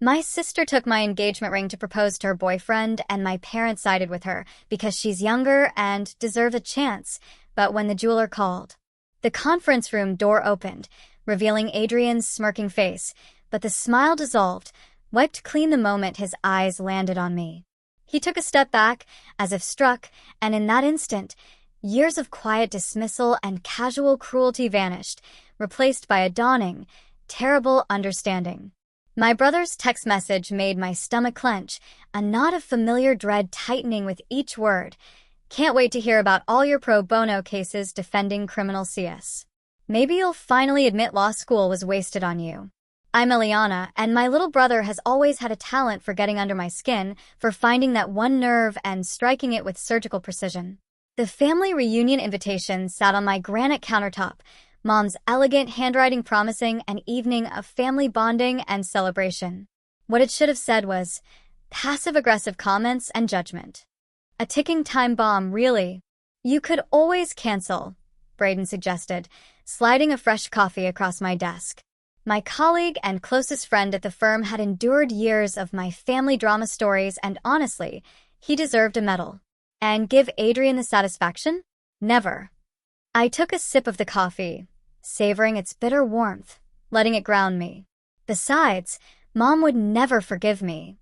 My sister took my engagement ring to propose to her boyfriend, and my parents sided with her because she's younger and deserved a chance. But when the jeweler called, the conference room door opened, revealing Adrian's smirking face, but the smile dissolved, wiped clean the moment his eyes landed on me. He took a step back, as if struck, and in that instant, years of quiet dismissal and casual cruelty vanished, replaced by a dawning, terrible understanding. My brother's text message made my stomach clench, a knot of familiar dread tightening with each word. Can't wait to hear about all your pro bono cases defending criminal CS. Maybe you'll finally admit law school was wasted on you. I'm Eliana, and my little brother has always had a talent for getting under my skin, for finding that one nerve and striking it with surgical precision. The family reunion invitation sat on my granite countertop, Mom's elegant handwriting promising an evening of family bonding and celebration. What it should have said was, passive-aggressive comments and judgment. A ticking time bomb, really. You could always cancel, Braden suggested, sliding a fresh coffee across my desk. My colleague and closest friend at the firm had endured years of my family drama stories, and honestly, he deserved a medal. And give Adrian the satisfaction? Never. I took a sip of the coffee, savoring its bitter warmth, letting it ground me. Besides, Mom would never forgive me.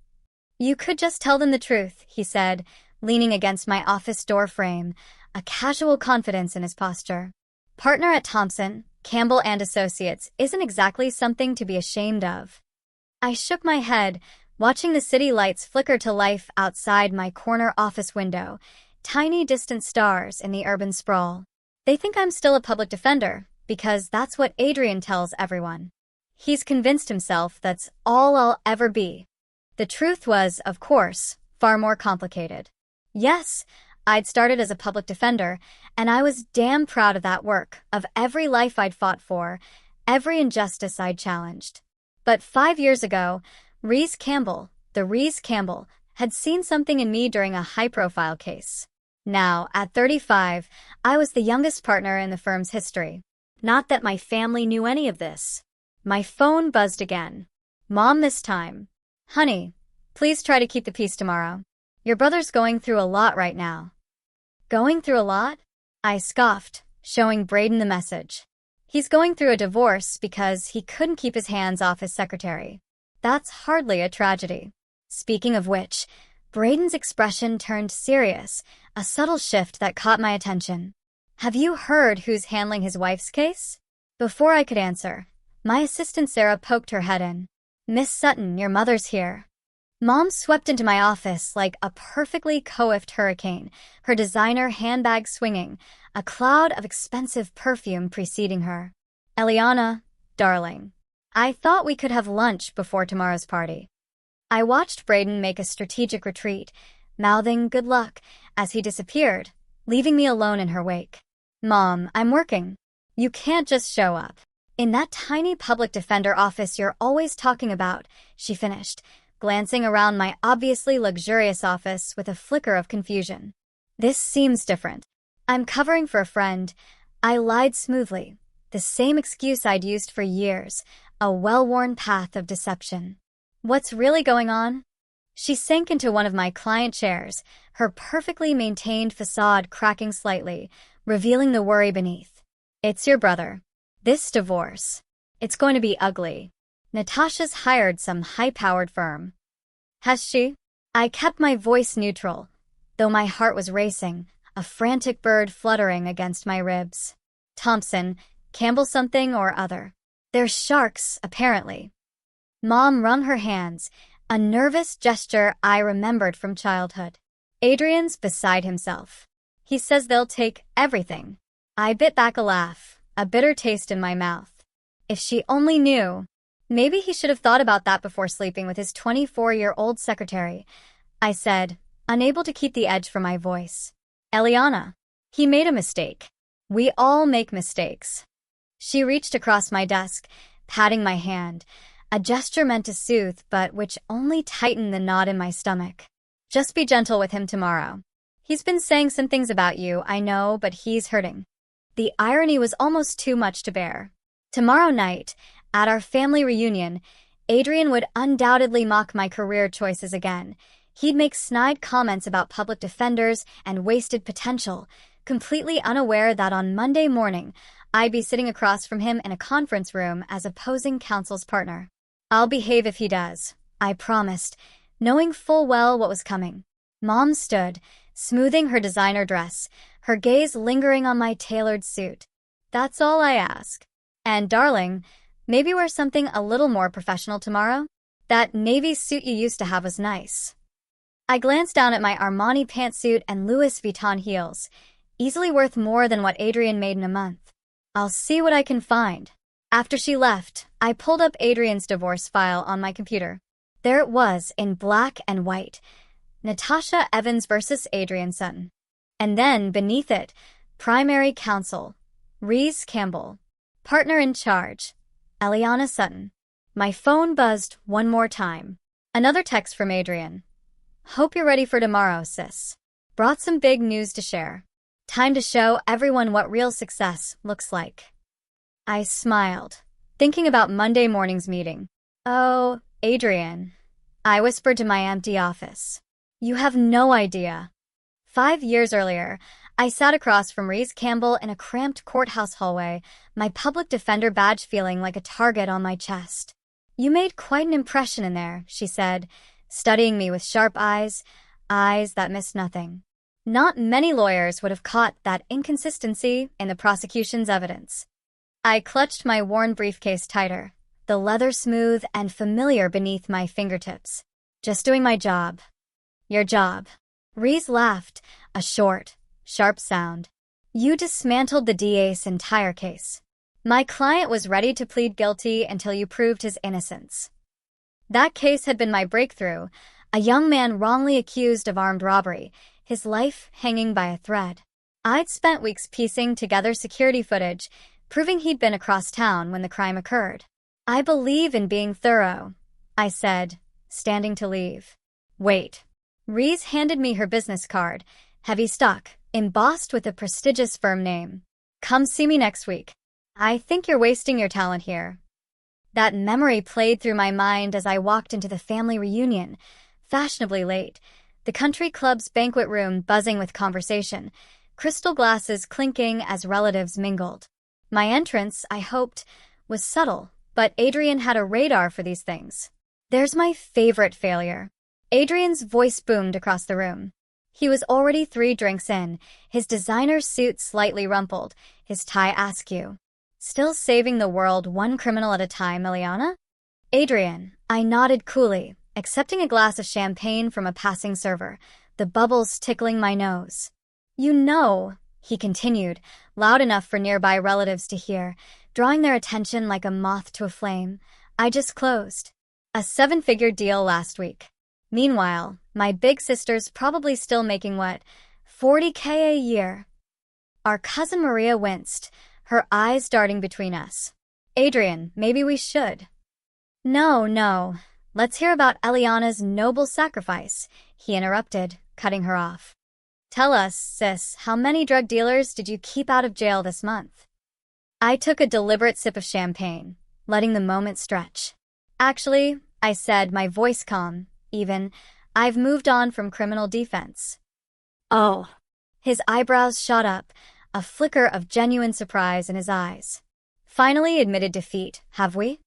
You could just tell them the truth, he said, leaning against my office door frame, a casual confidence in his posture. Partner at Thompson, Campbell and Associates isn't exactly something to be ashamed of. I shook my head, watching the city lights flicker to life outside my corner office window, tiny distant stars in the urban sprawl. They think I'm still a public defender, because that's what Adrian tells everyone. He's convinced himself that's all I'll ever be. The truth was, of course, far more complicated. Yes, I'd started as a public defender, and I was damn proud of that work, of every life I'd fought for, every injustice I'd challenged. But 5 years ago, Reese Campbell, had seen something in me during a high-profile case. Now, at 35, I was the youngest partner in the firm's history. Not that my family knew any of this. My phone buzzed again. Mom this time. Honey, please try to keep the peace tomorrow. Your brother's going through a lot right now. Going through a lot? I scoffed, showing Braden the message. He's going through a divorce because he couldn't keep his hands off his secretary. That's hardly a tragedy. Speaking of which, Braden's expression turned serious, a subtle shift that caught my attention. Have you heard who's handling his wife's case? Before I could answer, my assistant Sarah poked her head in. Miss Sutton, your mother's here. Mom swept into my office like a perfectly coiffed hurricane, her designer handbag swinging, a cloud of expensive perfume preceding her. Eliana, darling, I thought we could have lunch before tomorrow's party. I watched Braden make a strategic retreat, mouthing good luck as he disappeared, leaving me alone in her wake. Mom, I'm working. You can't just show up. In that tiny public defender office you're always talking about, she finished, glancing around my obviously luxurious office with a flicker of confusion. This seems different. I'm covering for a friend. I lied smoothly, the same excuse I'd used for years, a well-worn path of deception. What's really going on? She sank into one of my client chairs, her perfectly maintained facade cracking slightly, revealing the worry beneath. It's your brother. This divorce. It's going to be ugly. Natasha's hired some high-powered firm. Has she? I kept my voice neutral, though my heart was racing, a frantic bird fluttering against my ribs. Thompson, Campbell something or other. They're sharks, apparently. Mom wrung her hands, a nervous gesture I remembered from childhood. Adrian's beside himself. He says they'll take everything. I bit back a laugh, a bitter taste in my mouth. If she only knew. Maybe he should have thought about that before sleeping with his 24-year-old secretary, I said, unable to keep the edge from my voice. Eliana, he made a mistake. We all make mistakes. She reached across my desk, patting my hand, a gesture meant to soothe but which only tightened the knot in my stomach. Just be gentle with him tomorrow. He's been saying some things about you, I know, but he's hurting. The irony was almost too much to bear. Tomorrow night, at our family reunion, Adrian would undoubtedly mock my career choices again. He'd make snide comments about public defenders and wasted potential, completely unaware that on Monday morning, I'd be sitting across from him in a conference room as opposing counsel's partner. I'll behave if he does, I promised, knowing full well what was coming. Mom stood, smoothing her designer dress, her gaze lingering on my tailored suit. That's all I ask. And darling, maybe wear something a little more professional tomorrow? That navy suit you used to have was nice. I glanced down at my Armani pantsuit and Louis Vuitton heels, easily worth more than what Adrian made in a month. I'll see what I can find. After she left, I pulled up Adrian's divorce file on my computer. There it was in black and white. Natasha Evans versus Adrian Sutton. And then, beneath it, primary counsel, Reese Campbell. Partner in charge, Eliana Sutton. My phone buzzed one more time. Another text from Adrian. Hope you're ready for tomorrow, sis. Brought some big news to share. Time to show everyone what real success looks like. I smiled, thinking about Monday morning's meeting. Oh, Adrian, I whispered to my empty office. You have no idea. 5 years earlier, I sat across from Reese Campbell in a cramped courthouse hallway, my public defender badge feeling like a target on my chest. You made quite an impression in there, she said, studying me with sharp eyes that missed nothing. Not many lawyers would have caught that inconsistency in the prosecution's evidence. I clutched my worn briefcase tighter, the leather smooth and familiar beneath my fingertips. Just doing my job. Your job. Reese laughed, a short, sharp sound. You dismantled the DA's entire case. My client was ready to plead guilty until you proved his innocence. That case had been my breakthrough, a young man wrongly accused of armed robbery, his life hanging by a thread. I'd spent weeks piecing together security footage, proving he'd been across town when the crime occurred. I believe in being thorough, I said, standing to leave. Wait. Reese handed me her business card, heavy stock, embossed with a prestigious firm name. Come see me next week. I think you're wasting your talent here. That memory played through my mind as I walked into the family reunion, fashionably late, the country club's banquet room buzzing with conversation, crystal glasses clinking as relatives mingled. My entrance, I hoped, was subtle, but Adrian had a radar for these things. There's my favorite failure. Adrian's voice boomed across the room. He was already 3 drinks in, his designer suit slightly rumpled, his tie askew. Still saving the world one criminal at a time, Eliana? Adrian, I nodded coolly, accepting a glass of champagne from a passing server, the bubbles tickling my nose. You know, he continued, loud enough for nearby relatives to hear, drawing their attention like a moth to a flame. I just closed a 7-figure deal last week. Meanwhile, my big sister's probably still making what, $40K a year. Our cousin Maria winced, her eyes darting between us. Adrian, maybe we should. No. Let's hear about Eliana's noble sacrifice, he interrupted, cutting her off. Tell us, sis, how many drug dealers did you keep out of jail this month? I took a deliberate sip of champagne, letting the moment stretch. Actually, I said, my voice calm, even, I've moved on from criminal defense. Oh. His eyebrows shot up, a flicker of genuine surprise in his eyes. Finally admitted defeat, have we?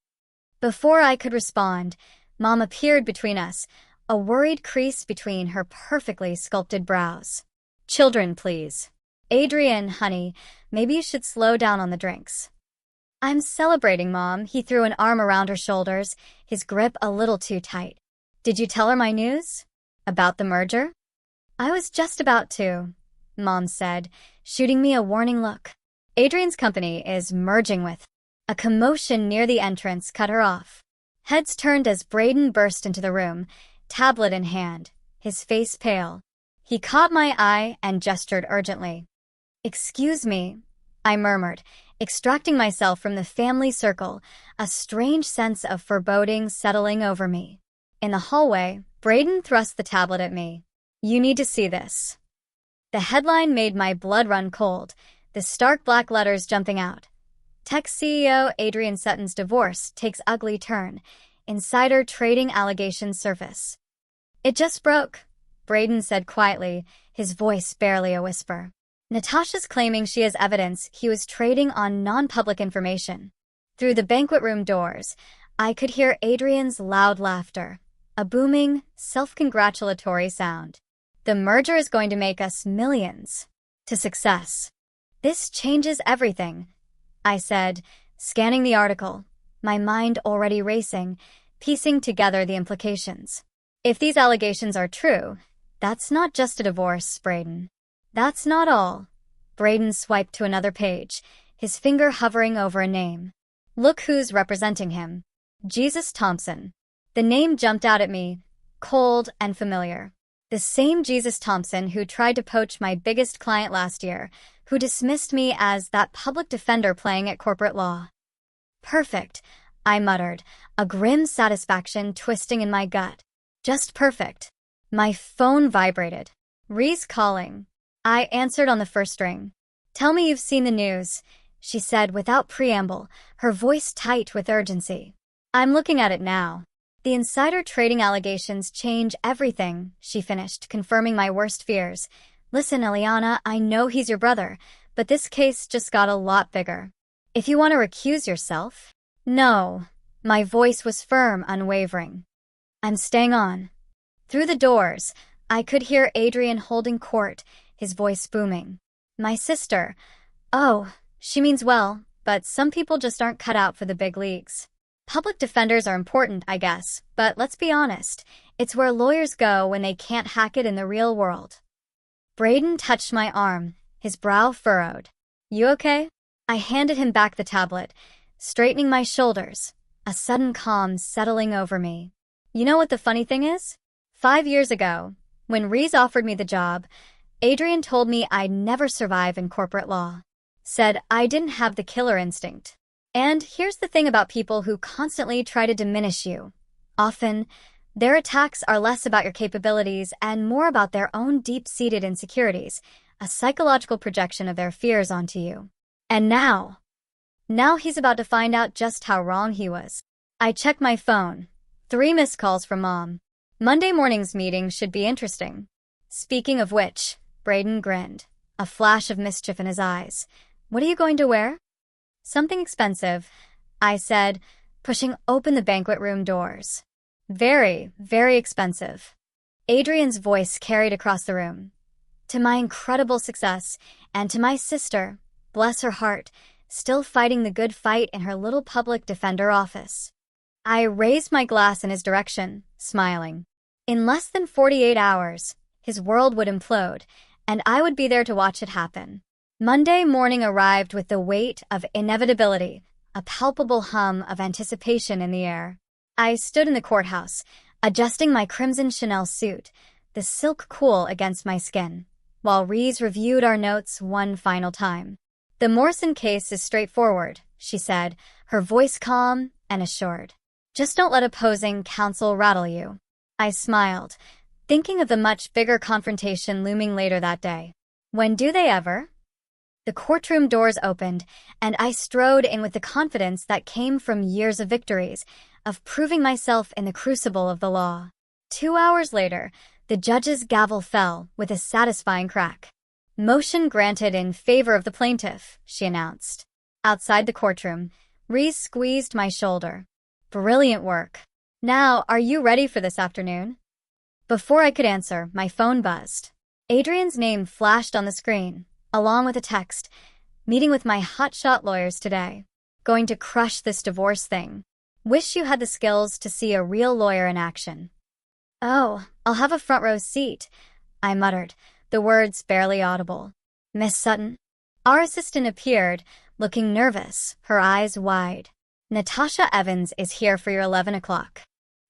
Before I could respond, Mom appeared between us, a worried crease between her perfectly sculpted brows. Children, please. Adrian, honey, maybe you should slow down on the drinks. I'm celebrating, Mom. He threw an arm around her shoulders, his grip a little too tight. Did you tell her my news? About the merger? I was just about to, Mom said, shooting me a warning look. Adrian's company is merging with. A commotion near the entrance cut her off. Heads turned as Braden burst into the room, tablet in hand, his face pale. He caught my eye and gestured urgently. Excuse me, I murmured, extracting myself from the family circle, a strange sense of foreboding settling over me. In the hallway, Braden thrust the tablet at me. You need to see this. The headline made my blood run cold, the stark black letters jumping out. Tech CEO Adrian Sutton's divorce takes ugly turn. insider trading allegations surface. It just broke, Braden said quietly, his voice barely a whisper. Natasha's claiming she has evidence he was trading on non-public information. Through the banquet room doors, I could hear Adrian's loud laughter, a booming, self-congratulatory sound. The merger is going to make us millions. To success. This changes everything, I said, scanning the article, my mind already racing, piecing together the implications. If these allegations are true, that's not just a divorce, Braden. That's not all. Braden swiped to another page, his finger hovering over a name. Look who's representing him. Jesus Thompson. The name jumped out at me, cold and familiar. The same Jesus Thompson who tried to poach my biggest client last year, who dismissed me as that public defender playing at corporate law. Perfect, I muttered, a grim satisfaction twisting in my gut. Just perfect. My phone vibrated. Reese calling. I answered on the first ring. Tell me you've seen the news, she said without preamble, her voice tight with urgency. I'm looking at it now. The insider trading allegations change everything, she finished, confirming my worst fears. Listen, Eliana, I know he's your brother, but this case just got a lot bigger. If you want to recuse yourself... No. My voice was firm, unwavering. I'm staying on. Through the doors, I could hear Adrian holding court, his voice booming. My sister. Oh, she means well, but some people just aren't cut out for the big leagues. Public defenders are important, I guess, but let's be honest, it's where lawyers go when they can't hack it in the real world. Braden touched my arm, his brow furrowed. You okay? I handed him back the tablet, straightening my shoulders, a sudden calm settling over me. You know what the funny thing is? 5 years ago, when Reese offered me the job, Adrian told me I'd never survive in corporate law. Said I didn't have the killer instinct. And here's the thing about people who constantly try to diminish you. Often, their attacks are less about your capabilities and more about their own deep-seated insecurities, a psychological projection of their fears onto you. And now he's about to find out just how wrong he was. I checked my phone. 3 missed calls from Mom. Monday morning's meeting should be interesting. Speaking of which, Braden grinned, a flash of mischief in his eyes. What are you going to wear? Something expensive, I said, pushing open the banquet room doors. Very, very expensive. Adrian's voice carried across the room. To my incredible success, and to my sister, bless her heart, still fighting the good fight in her little public defender office. I raised my glass in his direction, smiling. In less than 48 hours, his world would implode, and I would be there to watch it happen. Monday morning arrived with the weight of inevitability, a palpable hum of anticipation in the air. I stood in the courthouse, adjusting my crimson Chanel suit, the silk cool against my skin, while Reese reviewed our notes one final time. The Morrison case is straightforward, she said, her voice calm and assured. Just don't let opposing counsel rattle you. I smiled, thinking of the much bigger confrontation looming later that day. When do they ever? The courtroom doors opened, and I strode in with the confidence that came from years of victories, of proving myself in the crucible of the law. 2 hours later, the judge's gavel fell with a satisfying crack. Motion granted in favor of the plaintiff, she announced. Outside the courtroom, Reese squeezed my shoulder. Brilliant work. Now, are you ready for this afternoon? Before I could answer, my phone buzzed. Adrian's name flashed on the screen, along with a text, meeting with my hotshot lawyers today. Going to crush this divorce thing. Wish you had the skills to see a real lawyer in action. Oh, I'll have a front row seat, I muttered, the words barely audible. Miss Sutton? Our assistant appeared, looking nervous, her eyes wide. Natasha Evans is here for your 11 o'clock.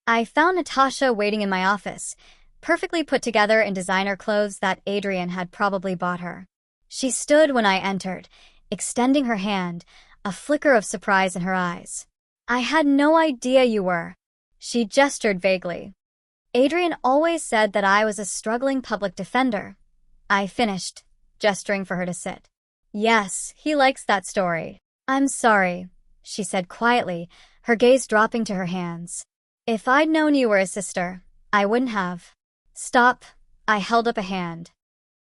I found Natasha waiting in my office, perfectly put together in designer clothes that Adrian had probably bought her. She stood when I entered, extending her hand, a flicker of surprise in her eyes. I had no idea you were. She gestured vaguely. Adrian always said that I was a struggling public defender. I finished, gesturing for her to sit. Yes, he likes that story. I'm sorry, she said quietly, her gaze dropping to her hands. If I'd known you were a sister, I wouldn't have. Stop. I held up a hand.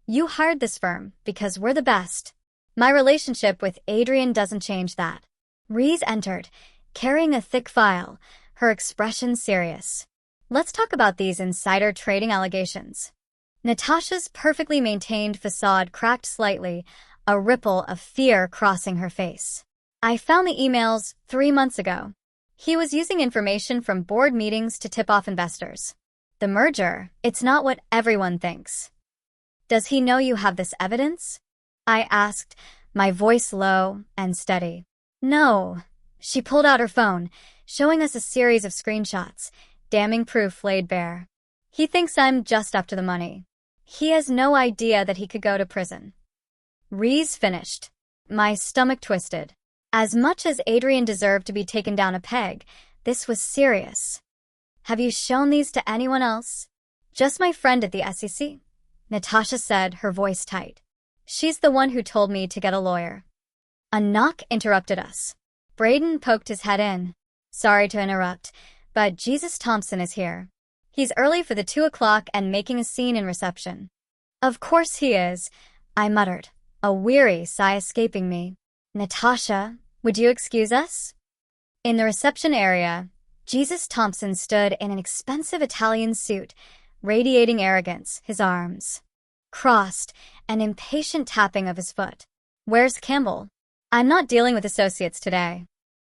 You hired this firm because we're the best. My relationship with Adrian doesn't change that. Reese entered, carrying a thick file, her expression serious. Let's talk about these insider trading allegations. Natasha's perfectly maintained facade cracked slightly, a ripple of fear crossing her face. I found the emails 3 months ago. He was using information from board meetings to tip off investors. The merger, it's not what everyone thinks. Does he know you have this evidence? I asked, my voice low and steady. No. She pulled out her phone, showing us a series of screenshots, damning proof laid bare. He thinks I'm just up to the money. He has no idea that he could go to prison. Reese finished. My stomach twisted. As much as Adrian deserved to be taken down a peg, this was serious. Have you shown these to anyone else? Just my friend at the SEC, Natasha said, her voice tight. She's the one who told me to get a lawyer. A knock interrupted us. Braden poked his head in. Sorry to interrupt, but Jesus Thompson is here. He's early for the 2 o'clock and making a scene in reception. Of course he is, I muttered, a weary sigh escaping me. Natasha, would you excuse us? In the reception area, Jesus Thompson stood in an expensive Italian suit, radiating arrogance, his arms crossed, an impatient tapping of his foot. Where's Campbell? I'm not dealing with associates today.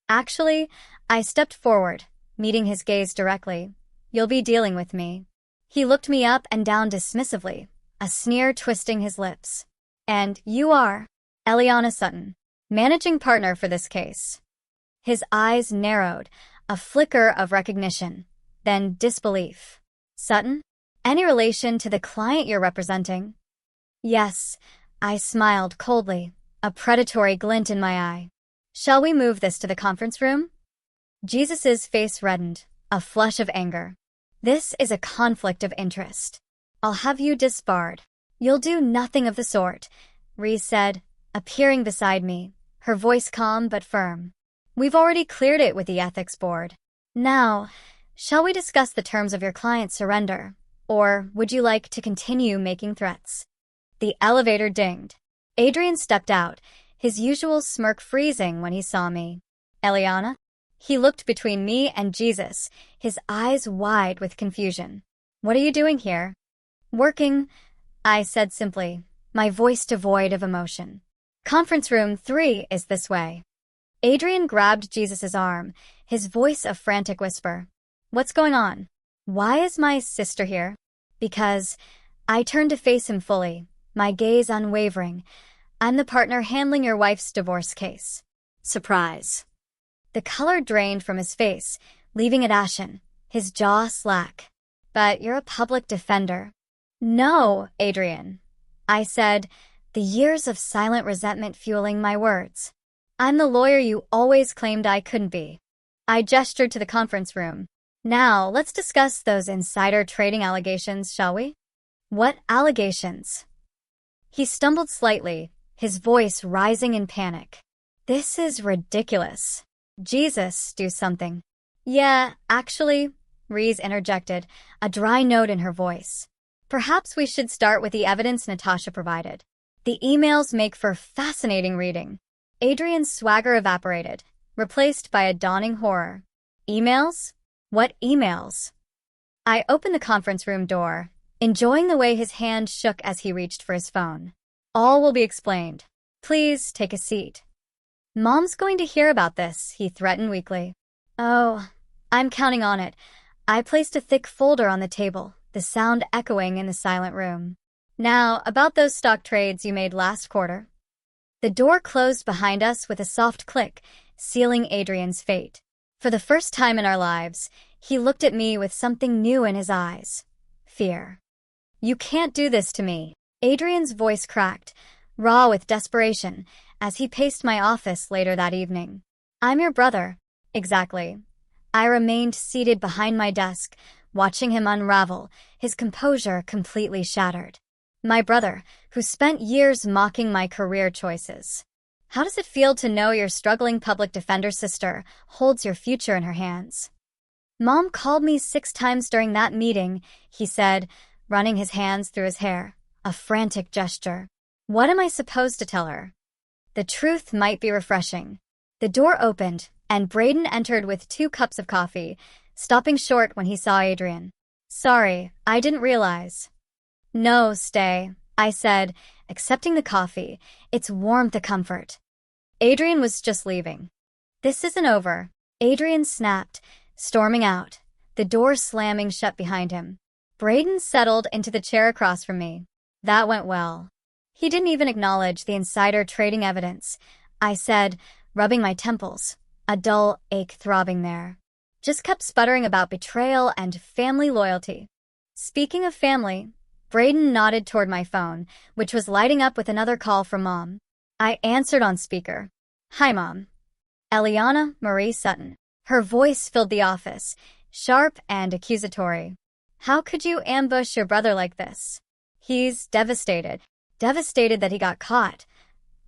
Actually, I stepped forward, meeting his gaze directly. You'll be dealing with me. He looked me up and down dismissively, a sneer twisting his lips. And you are Eliana Sutton, managing partner for this case. His eyes narrowed, a flicker of recognition, then disbelief. Sutton? Any relation to the client you're representing? Yes, I smiled coldly, a predatory glint in my eye. Shall we move this to the conference room? Jesus's face reddened, a flush of anger. This is a conflict of interest. I'll have you disbarred. You'll do nothing of the sort, Reese said, appearing beside me, her voice calm but firm. We've already cleared it with the ethics board. Now, shall we discuss the terms of your client's surrender? Or would you like to continue making threats? The elevator dinged. Adrian stepped out, his usual smirk freezing when he saw me. Eliana? He looked between me and Jesus, his eyes wide with confusion. What are you doing here? Working, I said simply, my voice devoid of emotion. Conference room 3 is this way. Adrian grabbed Jesus's arm, his voice a frantic whisper. What's going on? Why is my sister here? Because I turned to face him fully, my gaze unwavering. I'm the partner handling your wife's divorce case. Surprise. The color drained from his face, leaving it ashen, his jaw slack. But you're a public defender. No, Adrian, I said, the years of silent resentment fueling my words. I'm the lawyer you always claimed I couldn't be. I gestured to the conference room. Now, let's discuss those insider trading allegations, shall we? What allegations? He stumbled slightly, his voice rising in panic. This is ridiculous. Jesus, do something. Yeah, actually, Reese interjected, a dry note in her voice. Perhaps we should start with the evidence Natasha provided. The emails make for fascinating reading. Adrian's swagger evaporated, replaced by a dawning horror. Emails? What emails? I opened the conference room door, enjoying the way his hand shook as he reached for his phone. All will be explained. Please take a seat. Mom's going to hear about this, he threatened weakly. Oh, I'm counting on it. I placed a thick folder on the table, the sound echoing in the silent room. Now, about those stock trades you made last quarter. The door closed behind us with a soft click, sealing Adrian's fate. For the first time in our lives, he looked at me with something new in his eyes. Fear. You can't do this to me. Adrian's voice cracked, raw with desperation, as he paced my office later that evening. I'm your brother. Exactly. I remained seated behind my desk, watching him unravel, his composure completely shattered. My brother, who spent years mocking my career choices. How does it feel to know your struggling public defender sister holds your future in her hands? Mom called me 6 times during that meeting, he said, running his hands through his hair, a frantic gesture. What am I supposed to tell her? The truth might be refreshing. The door opened, and Braden entered with 2 cups of coffee, stopping short when he saw Adrian. Sorry, I didn't realize. No, stay, I said, accepting the coffee, its warmth a comfort. Adrian was just leaving. This isn't over, Adrian snapped, storming out, the door slamming shut behind him. Braden settled into the chair across from me. That went well. He didn't even acknowledge the insider trading evidence, I said, rubbing my temples, a dull ache throbbing there. Just kept sputtering about betrayal and family loyalty. Speaking of family, Braden nodded toward my phone, which was lighting up with another call from Mom. I answered on speaker. Hi, Mom. Eliana Marie Sutton. Her voice filled the office, sharp and accusatory. How could you ambush your brother like this? He's devastated. Devastated that he got caught.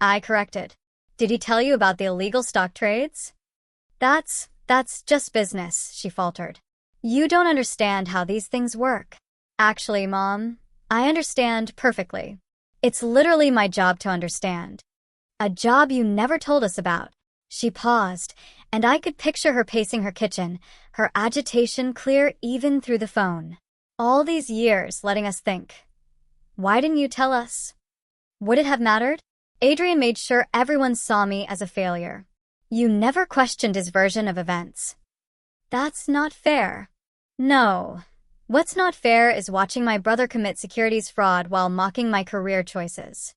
I corrected. Did he tell you about the illegal stock trades? That's just business, she faltered. You don't understand how these things work. Actually, Mom, I understand perfectly. It's literally my job to understand. A job you never told us about. She paused, and I could picture her pacing her kitchen, her agitation clear even through the phone. All these years letting us think. Why didn't you tell us? Would it have mattered? Adrian made sure everyone saw me as a failure. You never questioned his version of events. That's not fair. No. What's not fair is watching my brother commit securities fraud while mocking my career choices.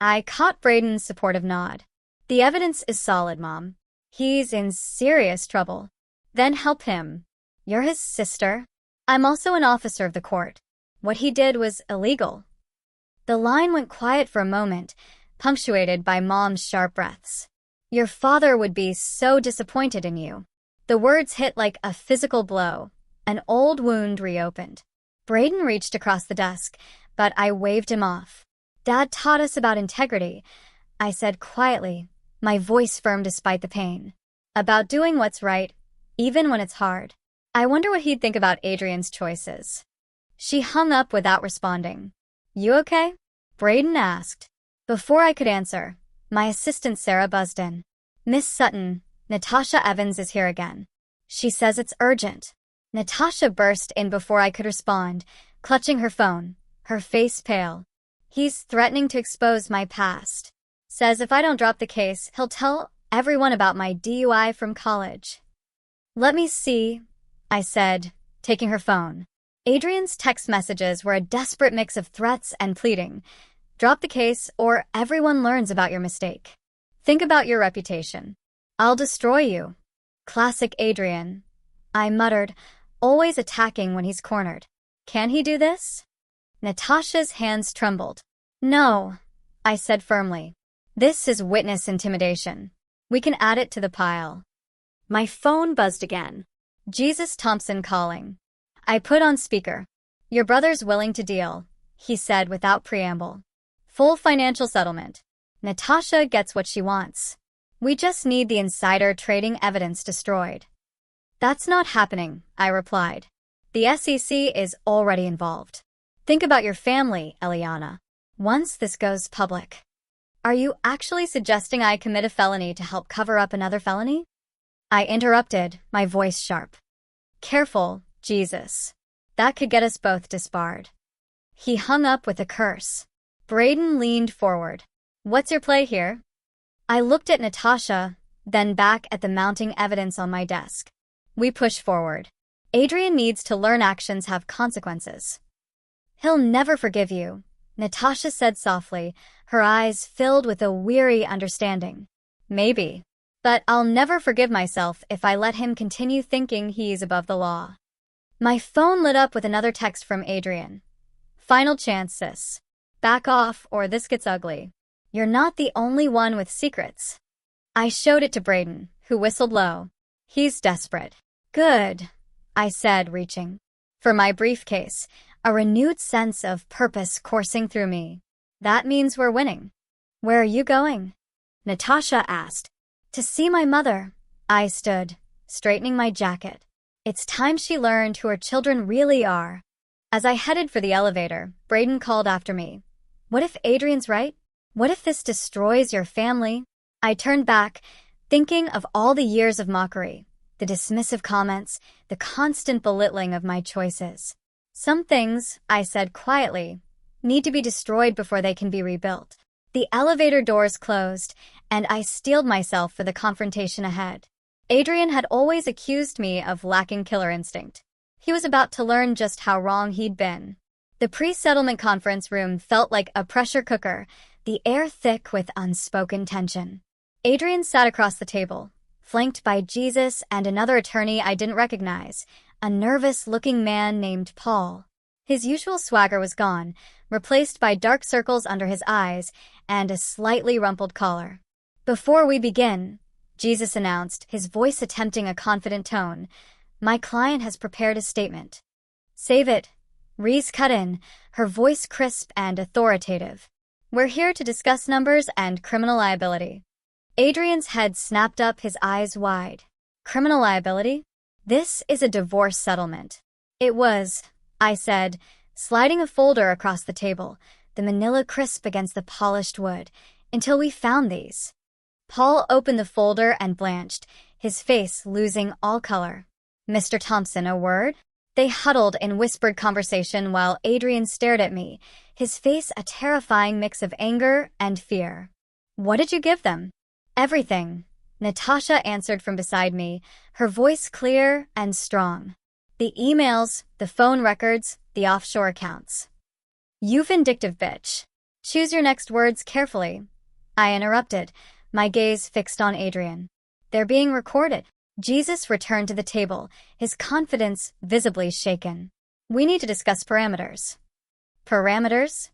I caught Braden's supportive nod. The evidence is solid, Mom. He's in serious trouble. Then help him. You're his sister. I'm also an officer of the court. What he did was illegal. The line went quiet for a moment, punctuated by Mom's sharp breaths. Your father would be so disappointed in you. The words hit like a physical blow. An old wound reopened. Braden reached across the desk, but I waved him off. Dad taught us about integrity, I said quietly, my voice firm despite the pain. About doing what's right, even when it's hard. I wonder what he'd think about Adrian's choices. She hung up without responding. You okay? Braden asked. Before I could answer, my assistant Sarah buzzed in. Miss Sutton, Natasha Evans is here again. She says it's urgent. Natasha burst in before I could respond, clutching her phone, her face pale. He's threatening to expose my past. Says if I don't drop the case, he'll tell everyone about my DUI from college. Let me see, I said, taking her phone. Adrian's text messages were a desperate mix of threats and pleading. Drop the case or everyone learns about your mistake. Think about your reputation. I'll destroy you. Classic Adrian. I muttered, always attacking when he's cornered. Can he do this? Natasha's hands trembled. No, I said firmly. This is witness intimidation. We can add it to the pile. My phone buzzed again. Jesus Thompson calling. I put on speaker. Your brother's willing to deal, he said without preamble. Full financial settlement. Natasha gets what she wants. We just need the insider trading evidence destroyed. That's not happening, I replied. The SEC is already involved. Think about your family, Eliana. Once this goes public. Are you actually suggesting I commit a felony to help cover up another felony? I interrupted, my voice sharp. Careful, Jesus. That could get us both disbarred. He hung up with a curse. Braden leaned forward. What's your play here? I looked at Natasha, then back at the mounting evidence on my desk. We push forward. Adrian needs to learn actions have consequences. He'll never forgive you, Natasha said softly, her eyes filled with a weary understanding. Maybe. But I'll never forgive myself if I let him continue thinking he's above the law. My phone lit up with another text from Adrian. Final chance, sis. Back off or this gets ugly. You're not the only one with secrets. I showed it to Braden, who whistled low. He's desperate. Good, I said, reaching for my briefcase, a renewed sense of purpose coursing through me. That means we're winning. Where are you going? Natasha asked. To see my mother. I stood, straightening my jacket. It's time she learned who her children really are. As I headed for the elevator, Braden called after me. What if Adrian's right? What if this destroys your family? I turned back, thinking of all the years of mockery, the dismissive comments, the constant belittling of my choices. Some things, I said quietly, need to be destroyed before they can be rebuilt. The elevator doors closed, and I steeled myself for the confrontation ahead. Adrian had always accused me of lacking killer instinct. He was about to learn just how wrong he'd been. The pre-settlement conference room felt like a pressure cooker, the air thick with unspoken tension. Adrian sat across the table, flanked by Jesus and another attorney I didn't recognize, a nervous-looking man named Paul. His usual swagger was gone, replaced by dark circles under his eyes and a slightly rumpled collar. Before we begin, Jesus announced, his voice attempting a confident tone, my client has prepared a statement. Save it. Reese cut in, her voice crisp and authoritative. We're here to discuss numbers and criminal liability. Adrian's head snapped up, his eyes wide. Criminal liability? This is a divorce settlement. It was, I said, sliding a folder across the table, the manila crisp against the polished wood, until we found these. Paul opened the folder and blanched, his face losing all color. Mr. Thompson, a word? They huddled in whispered conversation while Adrian stared at me, his face a terrifying mix of anger and fear. What did you give them? Everything, Natasha answered from beside me, her voice clear and strong. The emails, the phone records, the offshore accounts. You vindictive bitch. Choose your next words carefully. I interrupted, my gaze fixed on Adrian. They're being recorded. Jesus returned to the table, his confidence visibly shaken. We need to discuss parameters. Parameters?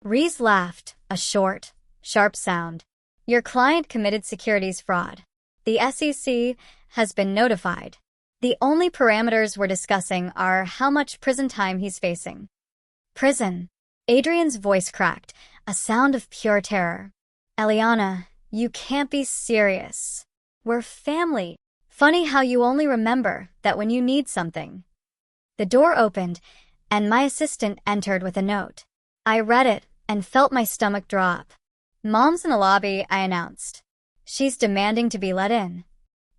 Reese laughed, a short, sharp sound. Your client committed securities fraud. The SEC has been notified. The only parameters we're discussing are how much prison time he's facing. Prison. Adrian's voice cracked, a sound of pure terror. Eliana, you can't be serious. We're family. Funny how you only remember that when you need something. The door opened, and my assistant entered with a note. I read it and felt my stomach drop. Mom's in the lobby, I announced. She's demanding to be let in.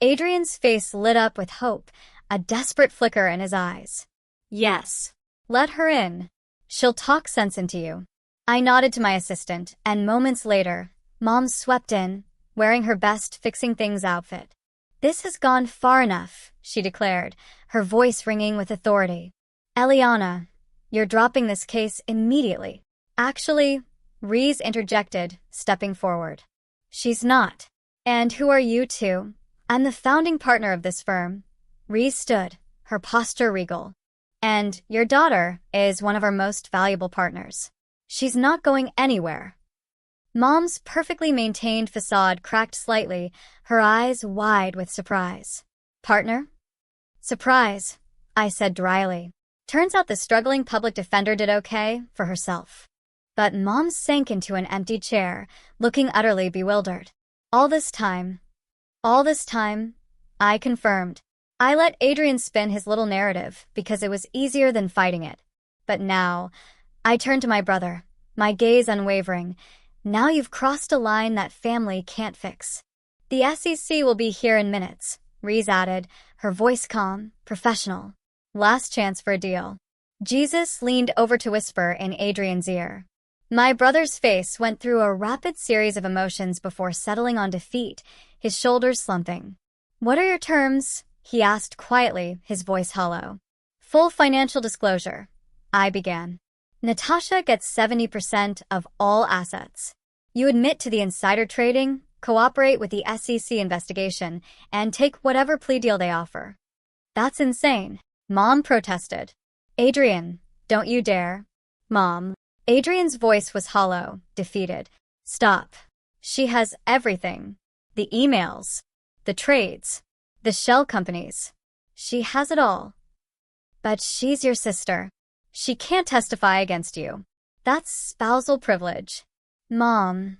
Adrian's face lit up with hope, a desperate flicker in his eyes. Yes. Let her in. She'll talk sense into you. I nodded to my assistant, and moments later, Mom swept in, wearing her best fixing things outfit. This has gone far enough, she declared, her voice ringing with authority. Eliana, you're dropping this case immediately. Actually, Reese interjected, stepping forward. She's not. And who are you two? I'm the founding partner of this firm. Reese stood, her posture regal. And your daughter is one of our most valuable partners. She's not going anywhere. Mom's perfectly maintained facade cracked slightly, her eyes wide with surprise. Partner? Surprise, I said dryly. Turns out the struggling public defender did okay for herself. But Mom sank into an empty chair, looking utterly bewildered. All this time, I confirmed. I let Adrian spin his little narrative because it was easier than fighting it. But now, I turned to my brother, my gaze unwavering. Now you've crossed a line that family can't fix. The SEC will be here in minutes, Reese added, her voice calm, professional. Last chance for a deal. Jesus leaned over to whisper in Adrian's ear. My brother's face went through a rapid series of emotions before settling on defeat, his shoulders slumping. What are your terms? He asked quietly, his voice hollow. Full financial disclosure, I began. Natasha gets 70% of all assets. You admit to the insider trading, cooperate with the SEC investigation, and take whatever plea deal they offer. That's insane, Mom protested. Adrian, don't you dare. Mom. Adrian's voice was hollow, defeated. Stop. She has everything. The emails, the trades, the shell companies. She has it all. But she's your sister. She can't testify against you. That's spousal privilege. Mom.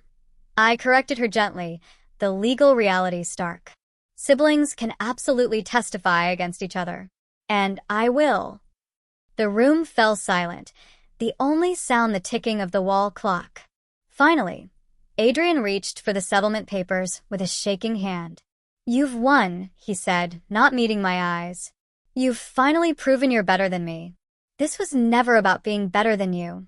I corrected her gently, the legal reality stark. Siblings can absolutely testify against each other. And I will. The room fell silent, the only sound the ticking of the wall clock. Finally, Adrian reached for the settlement papers with a shaking hand. "You've won," he said, not meeting my eyes. "You've finally proven you're better than me." "This was never about being better than you,"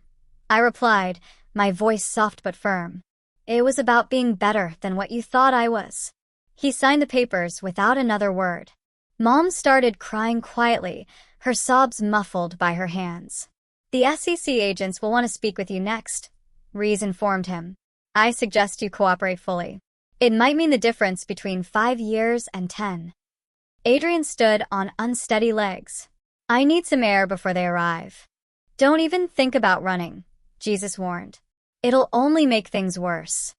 I replied, my voice soft but firm. "It was about being better than what you thought I was." He signed the papers without another word. Mom started crying quietly, her sobs muffled by her hands. "The SEC agents will want to speak with you next," Reese informed him. "I suggest you cooperate fully. It might mean the difference between 5 years and 10. Adrian stood on unsteady legs. "I need some air before they arrive." "Don't even think about running," Jesus warned. "It'll only make things worse."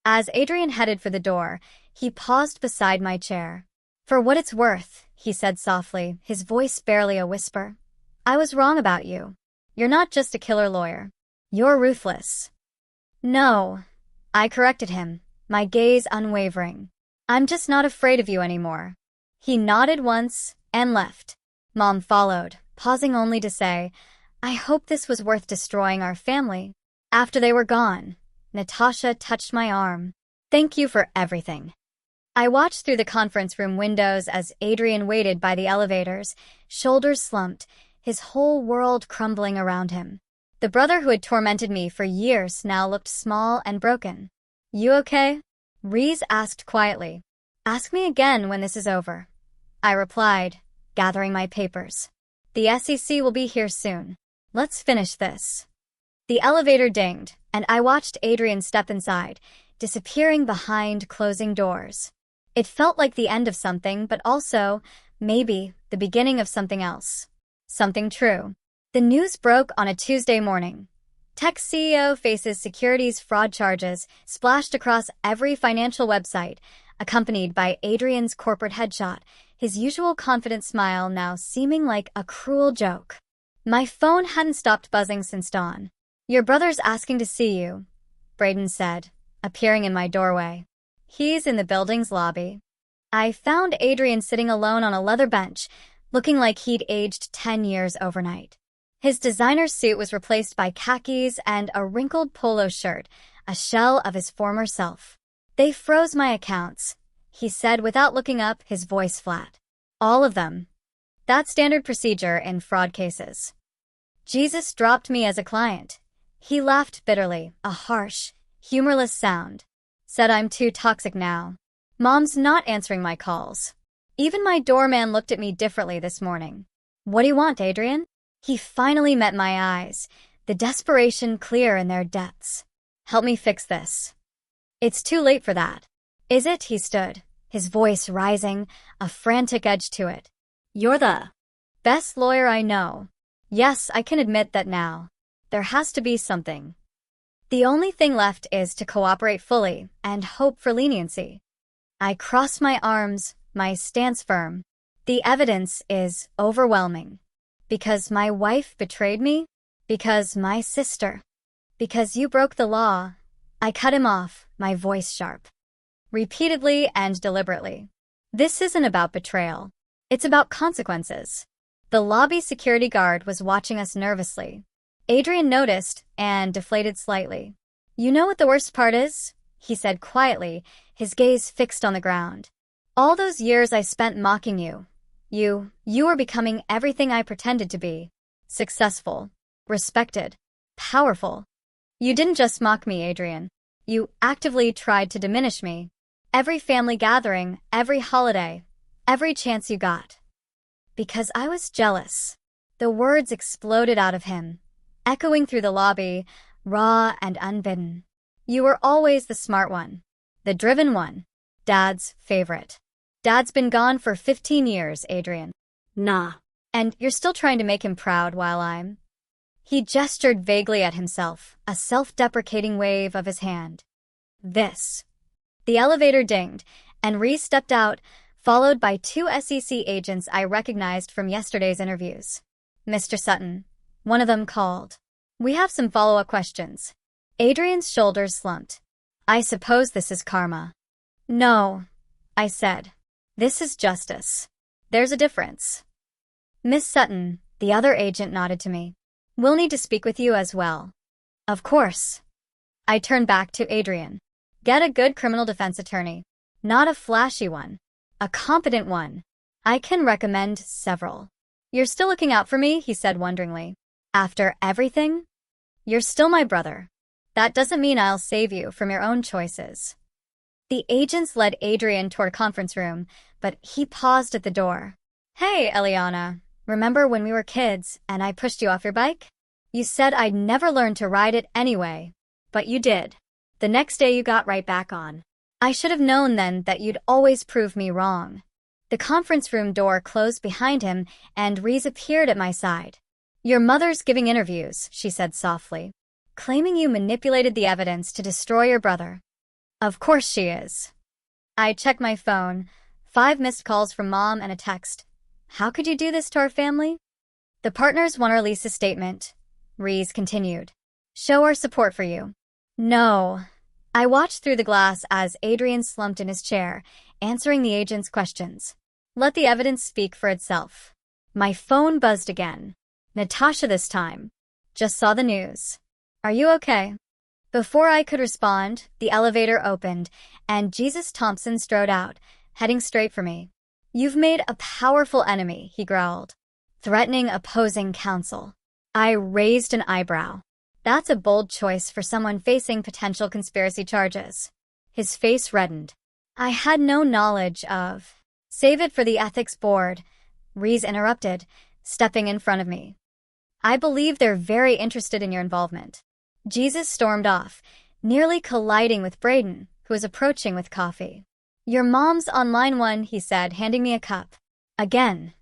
As Adrian headed for the door, he paused beside my chair. "For what it's worth," he said softly, his voice barely a whisper, "I was wrong about you. You're not just a killer lawyer. You're ruthless." "No," I corrected him, my gaze unwavering. "I'm just not afraid of you anymore." He nodded once and left. Mom followed, pausing only to say, "I hope this was worth destroying our family." After they were gone, Natasha touched my arm. "Thank you for everything." I watched through the conference room windows as Adrian waited by the elevators, shoulders slumped, his whole world crumbling around him. The brother who had tormented me for years now looked small and broken. "You okay?" Reese asked quietly. "Ask me again when this is over," I replied, gathering my papers. "The SEC will be here soon. Let's finish this." The elevator dinged, and I watched Adrian step inside, disappearing behind closing doors. It felt like the end of something, but also, maybe, the beginning of something else. Something true. The news broke on a Tuesday morning. Tech CEO faces securities fraud charges splashed across every financial website, accompanied by Adrian's corporate headshot, his usual confident smile now seeming like a cruel joke. My phone hadn't stopped buzzing since dawn. "Your brother's asking to see you," Braden said, appearing in my doorway. "He's in the building's lobby." I found Adrian sitting alone on a leather bench, looking like he'd aged 10 years overnight. His designer suit was replaced by khakis and a wrinkled polo shirt, a shell of his former self. "They froze my accounts," he said without looking up, his voice flat. "All of them. That's standard procedure in fraud cases." Jesus dropped me as a client. He laughed bitterly, a harsh, humorless sound. Said I'm too toxic now. Mom's not answering my calls. Even my doorman looked at me differently this morning. "What do you want, Adrian?" He finally met my eyes, the desperation clear in their depths. "Help me fix this." "It's too late for that." "Is it?" He stood, his voice rising, a frantic edge to it. "You're the best lawyer I know." "Yes, I can admit that now. There has to be something. The only thing left is to cooperate fully and hope for leniency." I cross my arms, my stance firm. "The evidence is overwhelming. Because my wife betrayed me? Because my sister? Because you broke the law?" I cut him off, my voice sharp. Repeatedly and deliberately. "This isn't about betrayal. It's about consequences." The lobby security guard was watching us nervously. Adrian noticed and deflated slightly. "You know what the worst part is?" he said quietly, his gaze fixed on the ground. "All those years I spent mocking you. You were becoming everything I pretended to be. Successful, respected, powerful. You didn't just mock me, Adrian. You actively tried to diminish me. Every family gathering, every holiday, every chance you got. Because I was jealous." The words exploded out of him, echoing through the lobby, raw and unbidden. "You were always the smart one, the driven one, Dad's favorite. Dad's been gone for 15 years, Adrian. Nah. And you're still trying to make him proud while I'm—" He gestured vaguely at himself, a self-deprecating wave of his hand. "This." The elevator dinged, and Reese stepped out, followed by 2 SEC agents I recognized from yesterday's interviews. "Mr. Sutton," one of them called. "We have some follow-up questions." Adrian's shoulders slumped. "I suppose this is karma." "No," I said. "This is justice. There's a difference." Miss Sutton, the other agent nodded to me. We'll need to speak with you as well. Of course. I turned back to Adrian. Get a good criminal defense attorney. Not a flashy one. A competent one. I can recommend several. You're still looking out for me, he said wonderingly. After everything? You're still my brother. That doesn't mean I'll save you from your own choices. The agents led Adrian toward a conference room, but he paused at the door. Hey, Eliana. Remember when we were kids and I pushed you off your bike? You said I'd never learn to ride it anyway, but you did. The next day you got right back on. I should have known then that you'd always prove me wrong. The conference room door closed behind him and Reese appeared at my side. Your mother's giving interviews, she said softly, claiming you manipulated the evidence to destroy your brother. Of course she is. I checked my phone. 5 missed calls from Mom and a text. How could you do this to our family? The partners want to release a statement. Reese continued. Show our support for you. No. I watched through the glass as Adrian slumped in his chair, answering the agent's questions. Let the evidence speak for itself. My phone buzzed again. Natasha this time. Just saw the news. Are you okay? Before I could respond, the elevator opened, and Jesus Thompson strode out, heading straight for me. You've made a powerful enemy, he growled, threatening opposing counsel. I raised an eyebrow. That's a bold choice for someone facing potential conspiracy charges. His face reddened. I had no knowledge of. Save it for the ethics board, Reese interrupted, stepping in front of me. I believe they're very interested in your involvement. Jesus stormed off, nearly colliding with Braden, who was approaching with coffee. Your mom's on line 1, he said, handing me a cup. Again.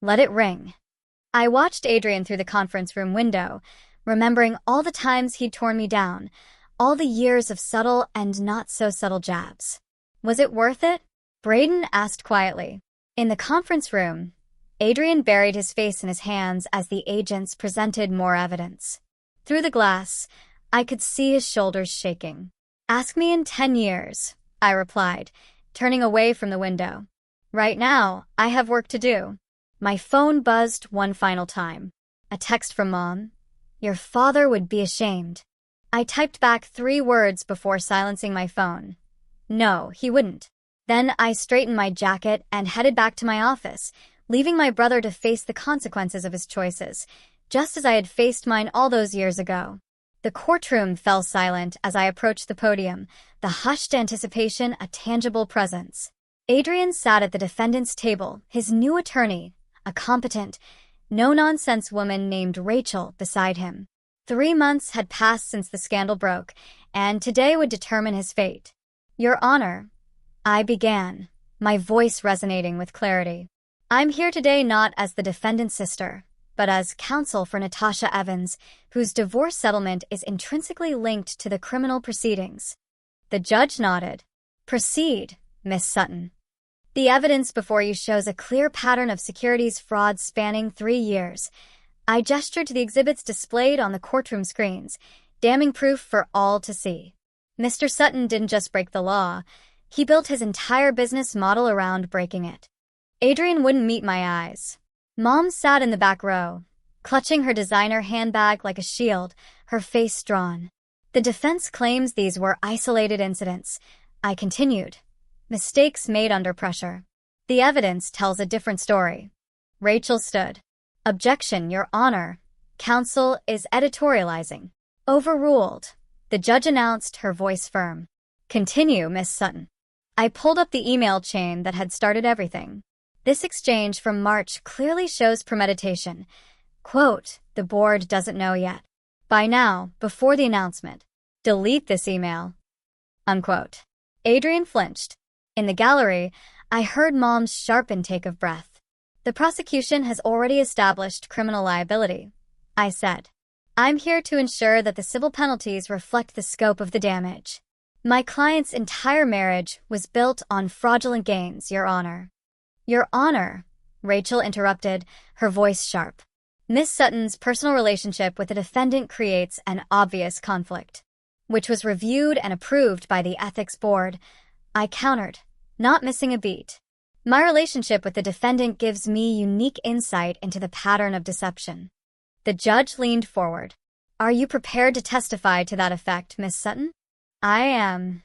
Let it ring. I watched Adrian through the conference room window, remembering all the times he'd torn me down, all the years of subtle and not-so-subtle jabs. Was it worth it? Braden asked quietly. In the conference room, Adrian buried his face in his hands as the agents presented more evidence. Through the glass, I could see his shoulders shaking. Ask me in 10 years, I replied, turning away from the window. Right now, I have work to do. My phone buzzed one final time. A text from Mom. Your father would be ashamed. I typed back 3 words before silencing my phone. No, he wouldn't. Then I straightened my jacket and headed back to my office, leaving my brother to face the consequences of his choices, just as I had faced mine all those years ago. The courtroom fell silent as I approached the podium, the hushed anticipation a tangible presence. Adrian sat at the defendant's table, his new attorney, a competent, no-nonsense woman named Rachel, beside him. 3 months had passed since the scandal broke, and today would determine his fate. Your Honor, I began, my voice resonating with clarity. I'm here today not as the defendant's sister, but as counsel for Natasha Evans, whose divorce settlement is intrinsically linked to the criminal proceedings. The judge nodded. Proceed, Miss Sutton. The evidence before you shows a clear pattern of securities fraud spanning 3 years. I gestured to the exhibits displayed on the courtroom screens, damning proof for all to see. Mr. Sutton didn't just break the law, he built his entire business model around breaking it. Adrian wouldn't meet my eyes. Mom sat in the back row, clutching her designer handbag like a shield, her face drawn. The defense claims these were isolated incidents. I continued. Mistakes made under pressure. The evidence tells a different story. Rachel stood. Objection, Your Honor. Counsel is editorializing. Overruled. The judge announced, her voice firm. Continue, Miss Sutton. I pulled up the email chain that had started everything. This exchange from March clearly shows premeditation. Quote, the board doesn't know yet. By now, before the announcement. Delete this email. Unquote. Adrian flinched. In the gallery, I heard Mom's sharp intake of breath. The prosecution has already established criminal liability, I said. I'm here to ensure that the civil penalties reflect the scope of the damage. My client's entire marriage was built on fraudulent gains, Your Honor. Your Honor, Rachel interrupted, her voice sharp. Miss Sutton's personal relationship with the defendant creates an obvious conflict, which was reviewed and approved by the ethics board. I countered, not missing a beat. My relationship with the defendant gives me unique insight into the pattern of deception. The judge leaned forward. Are you prepared to testify to that effect, Miss Sutton? I am.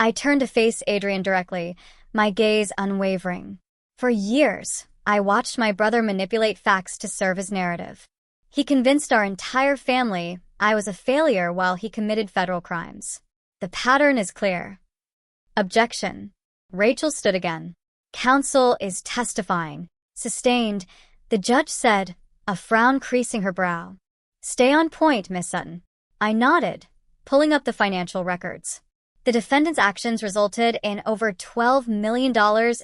I turned to face Adrian directly, my gaze unwavering. For years, I watched my brother manipulate facts to serve his narrative. He convinced our entire family I was a failure while he committed federal crimes. The pattern is clear. Objection. Rachel stood again. Counsel is testifying. Sustained, the judge said, a frown creasing her brow. Stay on point, Miss Sutton. I nodded, pulling up the financial records. The defendant's actions resulted in over $12 million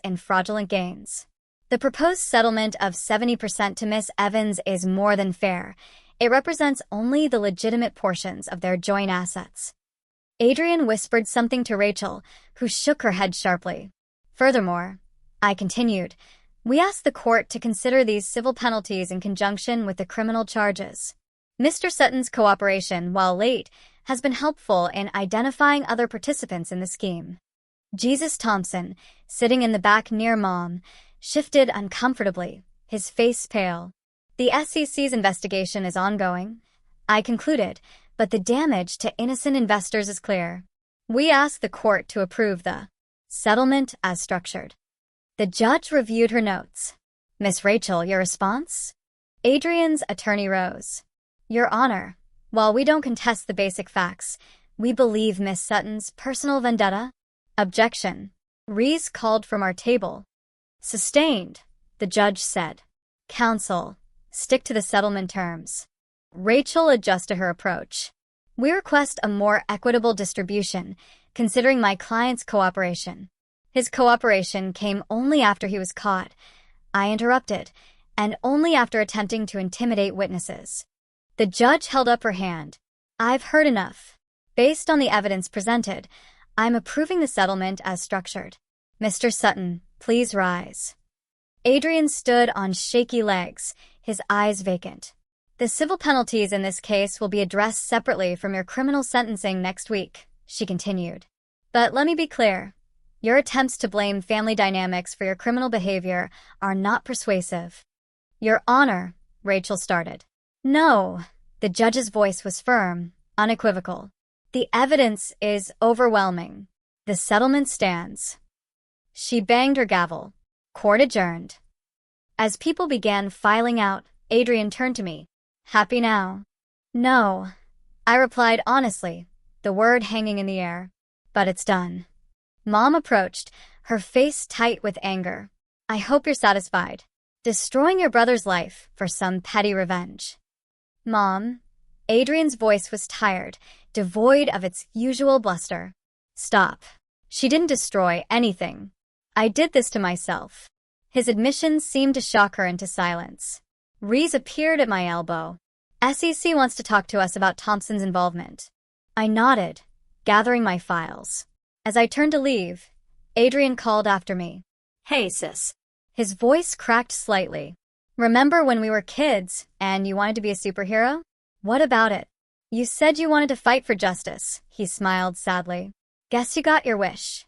in fraudulent gains. The proposed settlement of 70% to Miss Evans is more than fair. It represents only the legitimate portions of their joint assets. Adrian whispered something to Rachel, who shook her head sharply. Furthermore, I continued, we asked the court to consider these civil penalties in conjunction with the criminal charges. Mr. Sutton's cooperation, while late, has been helpful in identifying other participants in the scheme. Jesus Thompson, sitting in the back near Mom, shifted uncomfortably, his face pale. The SEC's investigation is ongoing, I concluded, but the damage to innocent investors is clear. We ask the court to approve the settlement as structured. The judge reviewed her notes. Miss Rachel, your response? Adrian's attorney rose. Your Honor, while we don't contest the basic facts, we believe Miss Sutton's personal vendetta. Objection. Rees called from our table. Sustained, the judge said. Counsel, stick to the settlement terms. Rachel adjusted her approach. We request a more equitable distribution, considering my client's cooperation. His cooperation came only after he was caught. I interrupted, and only after attempting to intimidate witnesses. The judge held up her hand. I've heard enough. Based on the evidence presented, I'm approving the settlement as structured. Mr. Sutton, please rise. Adrian stood on shaky legs, his eyes vacant. The civil penalties in this case will be addressed separately from your criminal sentencing next week, she continued. But let me be clear. Your attempts to blame family dynamics for your criminal behavior are not persuasive. Your Honor, Rachel started. No, the judge's voice was firm, unequivocal. The evidence is overwhelming. The settlement stands. She banged her gavel. Court adjourned. As people began filing out, Adrian turned to me. Happy now? No, I replied honestly, the word hanging in the air. But it's done. Mom approached, her face tight with anger. I hope you're satisfied. Destroying your brother's life for some petty revenge. Mom, Adrian's voice was tired, devoid of its usual bluster. Stop. She didn't destroy anything. I did this to myself. His admission seemed to shock her into silence. Rees appeared at my elbow. SEC wants to talk to us about Thompson's involvement. I nodded, gathering my files. As I turned to leave, Adrian called after me. Hey, sis. His voice cracked slightly. Remember when we were kids and you wanted to be a superhero? What about it? You said you wanted to fight for justice, he smiled sadly. Guess you got your wish.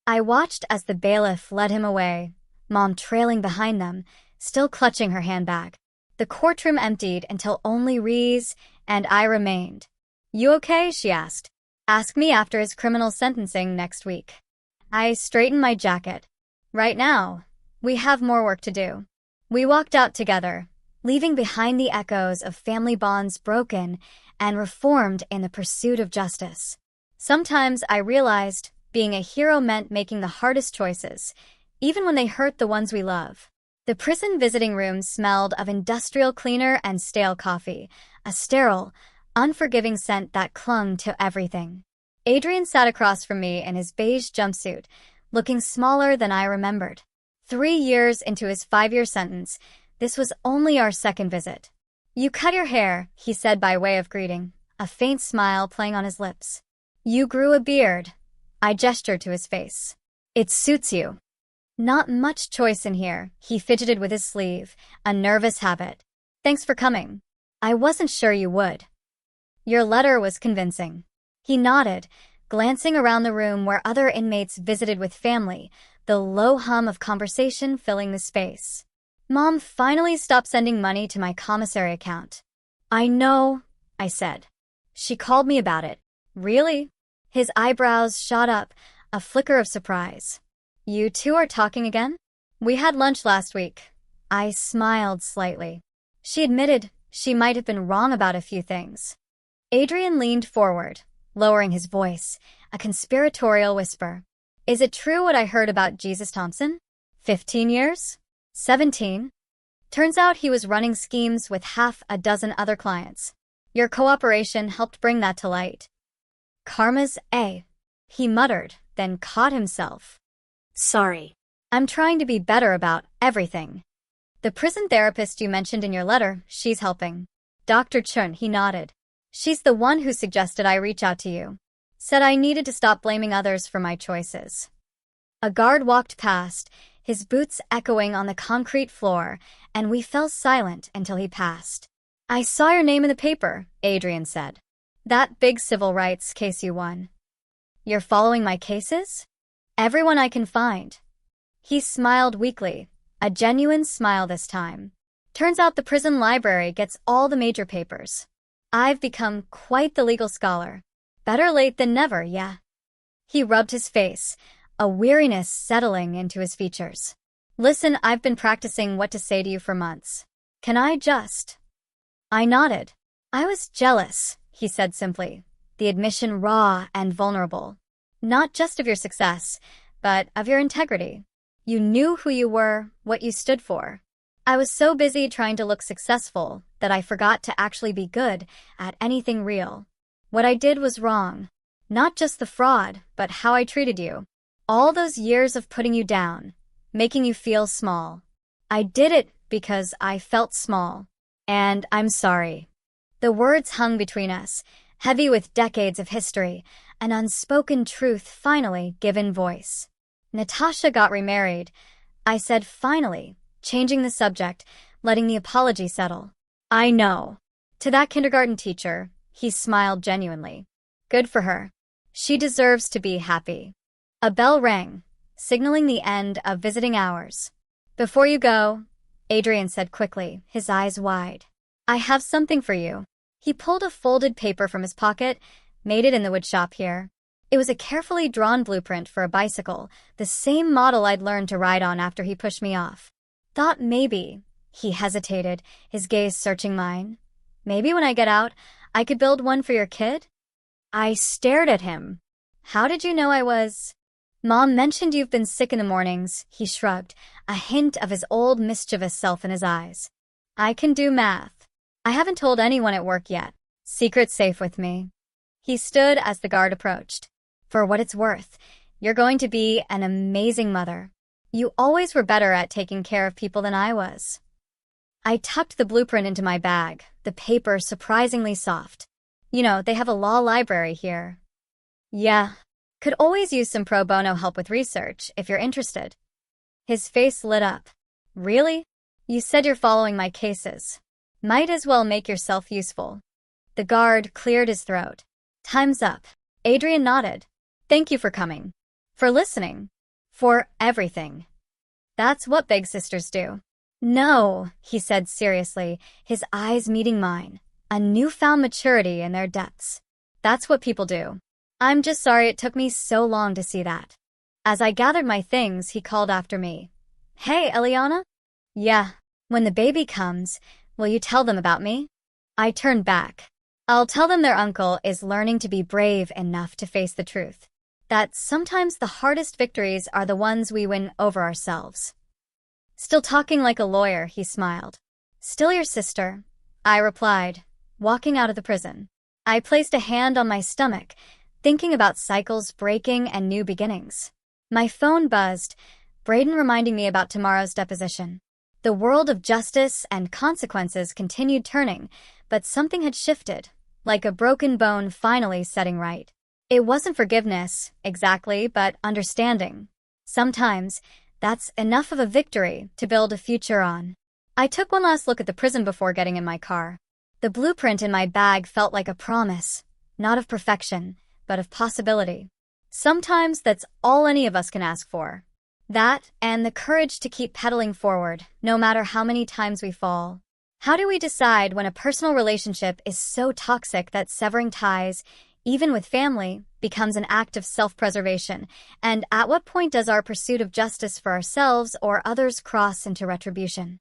I watched as the bailiff led him away, Mom trailing behind them, still clutching her handbag. The courtroom emptied until only Rees and I remained. You okay? She asked. Ask me after his criminal sentencing next week. I straightened my jacket. Right now, we have more work to do. We walked out together, leaving behind the echoes of family bonds broken and reformed in the pursuit of justice. Sometimes I realized being a hero meant making the hardest choices, even when they hurt the ones we love. The prison visiting room smelled of industrial cleaner and stale coffee, a sterile, unforgiving scent that clung to everything. Adrian sat across from me in his beige jumpsuit, looking smaller than I remembered. 3 years into his 5-year sentence, this was only our second visit. You cut your hair, he said by way of greeting, a faint smile playing on his lips. You grew a beard. I gestured to his face. It suits you. Not much choice in here, he fidgeted with his sleeve, a nervous habit. Thanks for coming. I wasn't sure you would. Your letter was convincing. He nodded, glancing around the room where other inmates visited with family, the low hum of conversation filling the space. Mom finally stopped sending money to my commissary account. I know, I said. She called me about it. Really? His eyebrows shot up, a flicker of surprise. You two are talking again? We had lunch last week. I smiled slightly. She admitted she might have been wrong about a few things. Adrian leaned forward, lowering his voice, a conspiratorial whisper. Is it true what I heard about Jesus Thompson? 15 years? 17? Turns out he was running schemes with half a dozen other clients. Your cooperation helped bring that to light. Karma's A. He muttered, then caught himself. Sorry. I'm trying to be better about everything. The prison therapist you mentioned in your letter, she's helping. Dr. Chun, he nodded. She's the one who suggested I reach out to you. Said I needed to stop blaming others for my choices. A guard walked past, his boots echoing on the concrete floor, and we fell silent until he passed. I saw your name in the paper, Adrian said. That big civil rights case you won. You're following my cases? Everyone I can find. He smiled weakly, a genuine smile this time. Turns out the prison library gets all the major papers. I've become quite the legal scholar. Better late than never, yeah. He rubbed his face, a weariness settling into his features. Listen, I've been practicing what to say to you for months. Can I just? I nodded. I was jealous, he said simply, the admission raw and vulnerable. Not just of your success, but of your integrity. You knew who you were, what you stood for. I was so busy trying to look successful that I forgot to actually be good at anything real. What I did was wrong. Not just the fraud, but how I treated you. All those years of putting you down, making you feel small. I did it because I felt small. And I'm sorry. The words hung between us, heavy with decades of history, an unspoken truth finally given voice. Natasha got remarried. I said finally, changing the subject, letting the apology settle. I know. To that kindergarten teacher, he smiled genuinely. Good for her. She deserves to be happy. A bell rang, signaling the end of visiting hours. Before you go, Adrian said quickly, his eyes wide. I have something for you. He pulled a folded paper from his pocket, made it in the woodshop here. It was a carefully drawn blueprint for a bicycle, the same model I'd learned to ride on after he pushed me off. Thought maybe, he hesitated, his gaze searching mine. Maybe when I get out, I could build one for your kid? I stared at him. How did you know I was? Mom mentioned you've been sick in the mornings, he shrugged, a hint of his old mischievous self in his eyes. I can do math. I haven't told anyone at work yet. Secret's safe with me. He stood as the guard approached. For what it's worth, you're going to be an amazing mother. You always were better at taking care of people than I was. I tucked the blueprint into my bag, the paper surprisingly soft. You know, they have a law library here. Yeah, could always use some pro bono help with research, if you're interested. His face lit up. Really? You said you're following my cases. Might as well make yourself useful. The guard cleared his throat. Time's up. Adrian nodded. Thank you for coming. For listening. For everything. That's what big sisters do. No, he said seriously, his eyes meeting mine. A newfound maturity in their depths. That's what people do. I'm just sorry it took me so long to see that. As I gathered my things, he called after me. Hey, Eliana? Yeah. When the baby comes, will you tell them about me? I turned back. I'll tell them their uncle is learning to be brave enough to face the truth. That sometimes the hardest victories are the ones we win over ourselves. Still talking like a lawyer, he smiled. Still your sister, I replied, walking out of the prison. I placed a hand on my stomach, thinking about cycles breaking and new beginnings. My phone buzzed, Braden reminding me about tomorrow's deposition. The world of justice and consequences continued turning, but something had shifted, like a broken bone finally setting right. It wasn't forgiveness, exactly, but understanding. Sometimes, that's enough of a victory to build a future on. I took one last look at the prison before getting in my car. The blueprint in my bag felt like a promise, not of perfection, but of possibility. Sometimes that's all any of us can ask for. That, and the courage to keep pedaling forward, no matter how many times we fall. How do we decide when a personal relationship is so toxic that severing ties, even with family, becomes an act of self-preservation? And at what point does our pursuit of justice for ourselves or others cross into retribution?